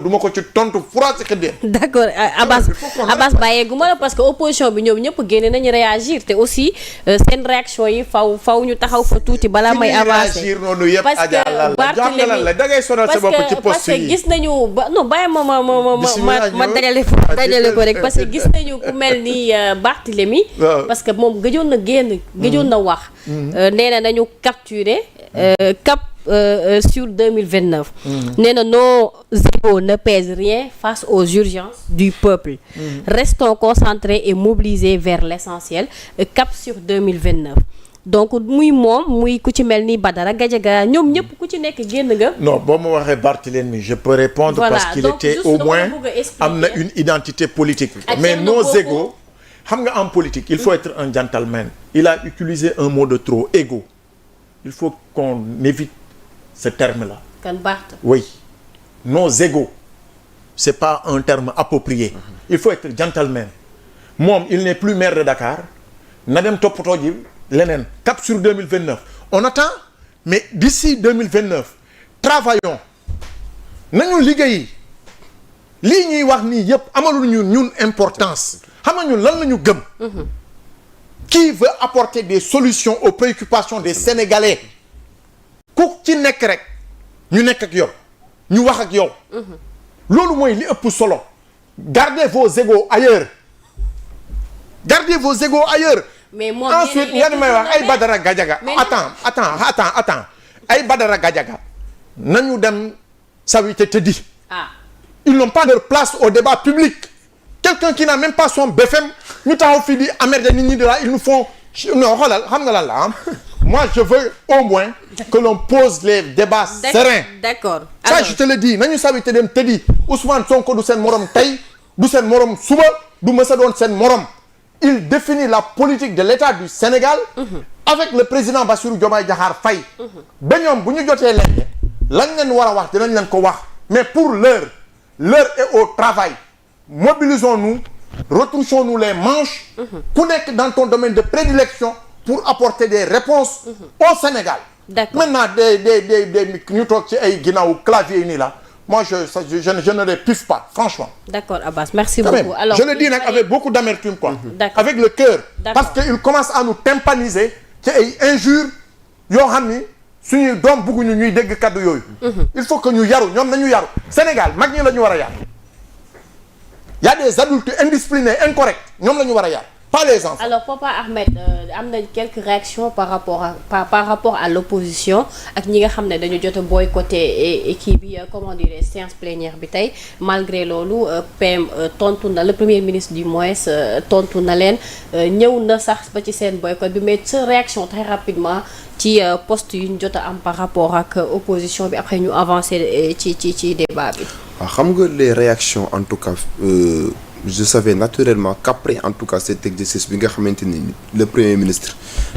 duma ko ci tontu fura ci xëddeen. d'accord Abbas bàyyeeguma la parce que opposition bi ñoom ñëpp génne nañu réagir te aussi seen réaction yi faw ñu taxaw fa tuuti balaa may avancer. réagir noonu yëpp Adja Barthélémy la da ngay sonal sa bopp ci poste yi parce que gis nañu bàyyi ma dajale ko rek parce que gis nañu ku mel ni Barthélémy parce que moom gëjoon na wax nee na nañu capturer cap sur 2029 nee na nos égos ne pèsent rien face aux urgences du peuple restons concentrés et mobilisés vers l'essentiel cap sur 2029 donc muy moom muy ku ci mel ni Badara Gadiaga ñoom ñëpp ku ci nekk génn nga. non boo ma waxee Barthélémy je peux répondre parce qu'il était au moins am na une identité politique mais nos égos xam nga en politique il faut être un gentleman il a utilisé un mot de trop égo il faut qu'on évite ce terme-là. kan Barth. oui nos égos c'est pas un terme approprié. il faut être gentleman moom il n'est plus maire de Dakar na dem toppatoo ji leneen cap sur 2029 on attend mais d'ici 2029 travaillons nañu liggéey lii ñuy wax nii yëpp amalul ñun importance xam nga ñun lan la ñu gëm. qui veut apporter des solutions aux préoccupations des Sénégalais. ku ci nekk rek ñu nekk ak yow ñu wax ak yow loolu mooy li ëpp solo gardez vos égos ailleurs mais moom ensuite nga may wax ay Badara Gadiaga attends ay Badara Gadiaga nañu dem sawite tëddi ils n'ont pas leur place au débat public quelqu'un qui n'a même pas son BFM ñu taxaw fii di emmerder nit ñi de là ils nous font non xoolal xam nga lan la am moi je veux au moins que l'on pose les débats sereins. D'accord. Ça je te le dis nañu sawite dem tëddi Ousmane Sonko du seen morom tey du seen morom suba du mësa doon seen morom il définit la politique de l'État du Sénégal avec le président Bassirou Diomaye Diakhar Faye ba ñoom bu ñu jotee lañ leen war a wax dinañ leen ko wax mais pour l'heure est au travail mobilisons-nous retroussons-nous les manches ku nekk dans ton domaine de prédilection pour apporter des réponses au Sénégal. D'accord. Maintenant des ñu toog ci ay ginnaaw clavier yi nii là moi je ne les piffe pas franchement. D'accord Abbas merci beaucoup. Alors je le dis nag avec beaucoup d'amertume quoi. Avec le cœur. Parce que il commence à nous tympaniser ci ay injures yoo xam ni suñuy doom bëgguñu ñuy dégg kaddu yooyu. il faut que ñu yaru ñoom nañu yaru Sénégal mag ñi la ñu war a yar. y a des adultes indisciplinés incorrects ñoom la ñu war a yar. Pas les enfants. Alors Papa Ahmed am na quelques réactions par rapport à l'opposition ak ñi nga xam ne dañu jot a boycotter équipe bi comment dire séance plénière bi tey malgré loolu PM tontu na le premier ministre du moins tontu na leen ñëw na sax ba ci seen boycott bi mais sa réaction très rapidement ci poste yu ñu jot a am par rapport ak opposition bi après ñu avancer ci débat bi. waaw xam nga les réactions en tout cas. Je savais naturellement qu'après en tout cas cet exercice bi nga xamante ni le premier ministre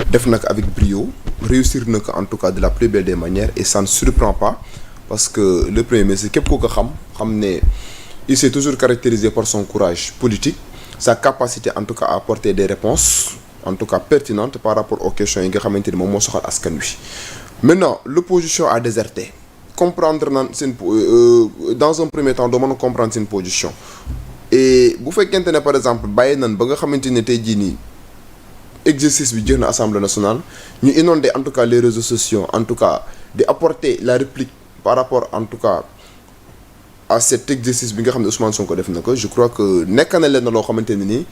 def na ko avec brio réussir na ko en tout cas de la plus belle des manières et ça ne surprend pas parce que le premier ministre képp koo ko xam ne il s'est toujours caractérisé par son courage politique sa capacité en tout cas à apporter des réponses en tout cas pertinentes par rapport aux questions yi nga xamante ni moom moo soxal askan wi. Maintenant l'opposition a déserté comprendre na seen dans un premier temps doo mën a comprendre seen position. Et bu fekkente ne par exemple bàyyi nan ba nga xamante ne tey jii nii exercice bi jeex na assemblée nationale ñu inondé en tout cas les réseaux sociaux en tout cas di apporter la réplique par rapport en tout cas à cet exercice bi nga xam ne Ousmane Sonko def na ko je crois que nekk na leen na loo xamante ne nii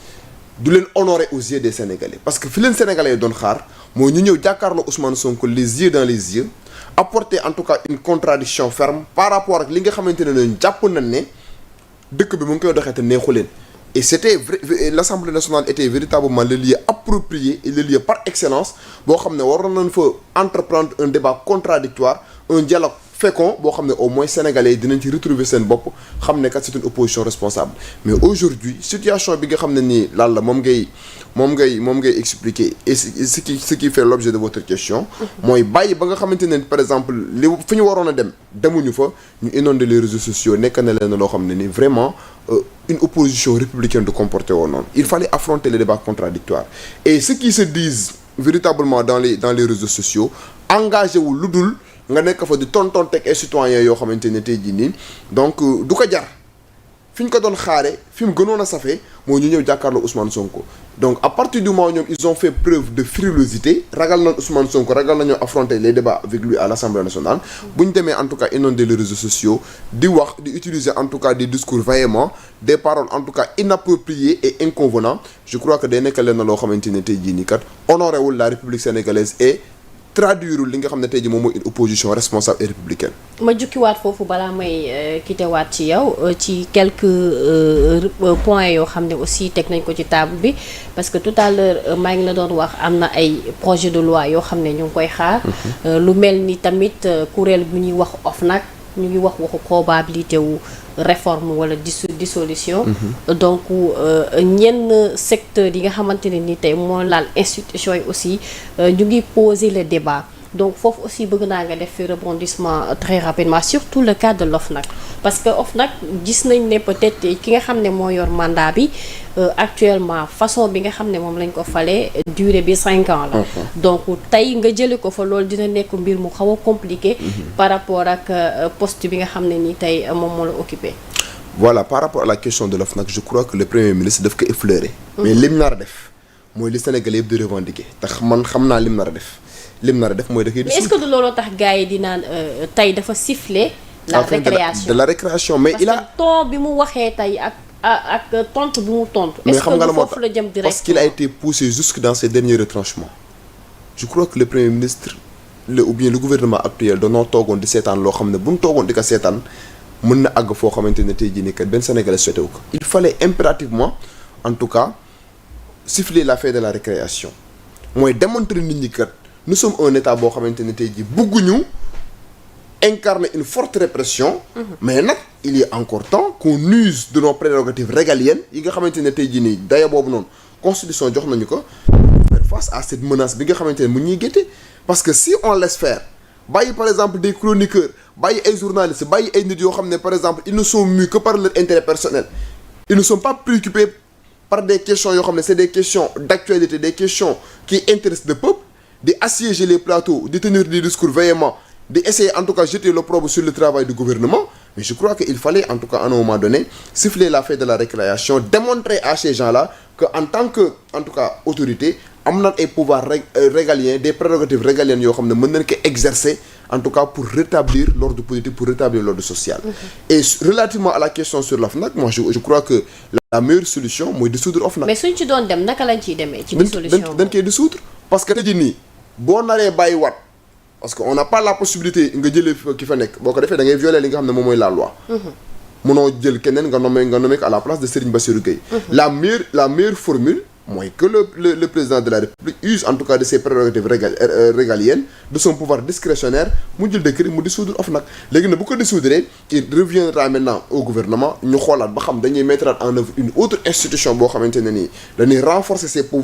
du leen honorer aux yeux des Sénégalais parce que fi leen Sénégalais yi doon xaar mooy ñu ñëw jàkkaarloo Ousmane Sonko les yeux dans les yeux apporter en tout cas une contradiction ferme par rapport ak li nga xamante ne ñooñu jàpp nañ ne. dëkk bi mu ngi koy doxee te neexu leen et c'était l'Assemblée nationale était véritablement le lieu approprié et le lieu par excellence boo xam ne waroon nañ fa entreprendre un débat contradictoire un dialogue fécond boo xam ne au moins sénégalais yi dinañ ci retrouver seen bopp xam ne kat c'est une opposition responsable mais aujourd'hui situation bi nga xam ne nii lan la moom ngay expliquer et ce qui fait l'objet de votre question mooy bàyyi ba nga xamante ne par exemple li fi ñu waroon a demuñu fa ñu inonder les réseaux sociaux nekk na leen loo xam ne ni vraiment une opposition républicaine de comporter woon noonu il fallait affronter les débats contradictoires et ceux qui se disent véritablement dans les réseaux sociaux engagé wu lu dul nga nekk fa di tontonteeg ay citoyens yoo xamante ne tey jii nii donc du ko jar fi ñu ko doon xaare fi mu gënoon a safee moo ñu ñëw jàkkaarloo Ousmane Sonko donc à partir du moment ñoom ils ont fait preuve de frilosité ragal nañ Ousmane Sonko ragal nañoo affronter les débats avec lui à l'Assemblée nationale bu ñu demee en tout cas inonder les réseaux sociaux di wax di utiliser en tout cas des discours vaillamment des paroles en tout cas inappropriées et inconvenantes je crois que day nekk leen na loo xamante ne tey jii nii kat honoré wul la République sénégalaise et traduire li nga xam ne tey jii moom mooy une opposition responsable et républicaine. ma jukkiwaat foofu balaa may kitewaat ci yow ci quelques points yoo xam ne aussi teg nañ ko ci table bi parce que tout à l'heure maa ngi la doon wax am na ay projet de loi yoo xam ne ñu ngi koy xaar. lu mel ni tamit kuréel bu ñuy wax OFNAC ñu ngi wax waxu probabilité wu réforme wala dissolution. donc ñenn secteur yi nga xamante ne ni tey moo laal institution yi aussi ñu ngi poser le débat donc foofu aussi bëgg naa nga def fi rebondissement très rapidement surtout le cas de l'OFNAC parce que OFNAC gis nañ ne peut-être ki nga xam ne moo yor mandat bi actuellement façon bi nga xam ne moom lañ ko falee durée bi 5 ans la donc tey nga jële ko fa loolu dina nekk mbir mu xaw a compliqué par rapport ak poste bi nga xam ne ni tey moom moo la occupé. Voilà par rapport à la question de l'OFNAC je crois que le premier ministre daf ko effleurer mais lim nar a def mooy li Sénégalais yëpp di revendiquer tax man xam naa lim nar a def mooy da koy. mais est-ce que du looloo tax gars yi di naan tey dafa siffler la récréation de la récréation mais il a parce que ton bi mu waxee tey ak tontu bi mu tontu. mais xam nga la moo tax foofu la jëm directement parce qu'il a été poussé jusque dans ses derniers retranchements je crois que le premier ministre ou bien le gouvernement actuel danoo toogoon di seetaan loo xam ne bu ñu toogoon di ko seetaan mën na àgg foo xamante ne tey jii nii kat benn Sénégalais souhaité wu ko. il fallait impérativement en tout cas siffler la fin de la récréation mooy démontrer nit ñi kat nous sommes un état boo xamante ne tey jii bugguñu incarner une forte répression. mais nag il est encore temps qu'on use de nos prérogatives régaliennes yi nga xamante ne tey jii nii daya boobu noonu constitution jox nañu ko faire face à cette menace bi nga xamante ne mu ñuy gétte parce que si on laisse faire bàyyi par exemple des chroniqueurs bàyyi ay journalistes bàyyi ay nit yoo xam ne par exemple ils ne sont mus que par leur intérêt personnel ils ne sont pas préoccupés par des questions yoo xam ne c'est des questions d'actualité des questions qui intéressent le peuple di assiéger les plateaux di tenir des discours véhéments di essayer en tout cas jeter l'opprobre sur le travail du gouvernement mais je crois que il fallait en tout cas à un moment donné siffler la fin de la récréation démontrer à ces gens-là que en tant que en tout cas autorité am na ay pouvoirs régaliens des prérogatives régaliennes yoo xam ne mën nañ ko exercer en tout cas pour rétablir l'ordre politique pour rétablir l'ordre social. Et relativement à la question sur l'OFNAC moi je crois que la meilleure solution mooy dissoudre OFNAC. mais suñ ci doon dem naka lañ ciy demee. ci dissolution dañ koy dissoudre parce que tey jii nii boo naree bàyyi waat parce que on n'a pas la possibilité nga jëlee ki fa nekk boo ko defee da ngay violer li nga xam ne moom mooy la loi. mënoo jël keneen nga nommé ko à la place de Serigne Bassirou Gueye. la meilleure formule mooy que le président de la République use en tout cas de ses prérogatives régaliennes de son pouvoir discrétionnaire mu jël décret mu dissoudre OFNAC léegi nag bu ko dissoudre il reviendra maintenant au gouvernement ñu xoolaat ba xam dañuy mettre en œuvre une autre institution boo xamante ne nii dañuy renforcer ses pouvoirs